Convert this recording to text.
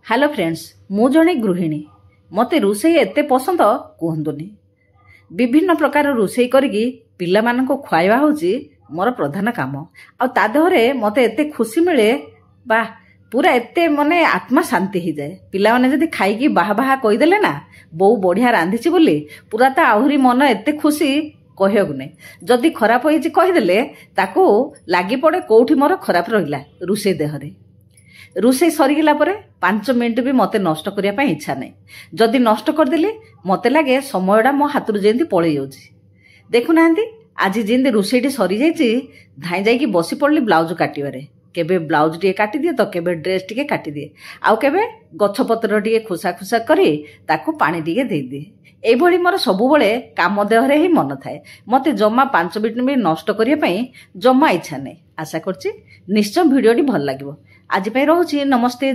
Hello friends, मु जणे गृहिणी। मते रोषेई एते पसंद कहतुनि। विभिन्न प्रकार रोषेई करिकी पिला माननको खुआइबा होची मोर प्रधान काम। आ ता देहरे मते एते खुशी मिले, बा पूरा एते मने आत्मा शांति ही जाए। पिला माने जदि खाइकी बाहा बाहा कहि देले ना बहु बढ़िया रांधिची बोली, पूरा ता आहुरी मन एते खुशी कहयक नै। जदि खराब होईची कहि देले ताको लागि पड़े कोठी मोर खराब रहिला रोषेई देहरे। रोषेई सरीगला परे 5 मिनिट भी मते नष्ट करिया पई इच्छा नै। जदि नष्ट करदेली मते लागे समयडा मो हातरु जेंती पळै जाउची। देखु नांती आज जेंती रोषेईटी सरी जाईची, धाई जाईकी बसी पड़ली ब्लाउज काटिबारे। केबे ब्लाउज टिके काटी दिए तो केबे ड्रेस टिके काटी दिए, आउ केबे गछपत्र टिके खुसा खुसा करी ताकू पानी टिके देई दिए। एभली मोर सबुबले काम देहरे ही मन थाए। मते जम्मा 5 मिनिट भी नष्ट करिया पई जम्मा इच्छा नै। आशा करछि निश्चय भिडियोटी भल लागिवो। आज पई रहूछि, नमस्ते।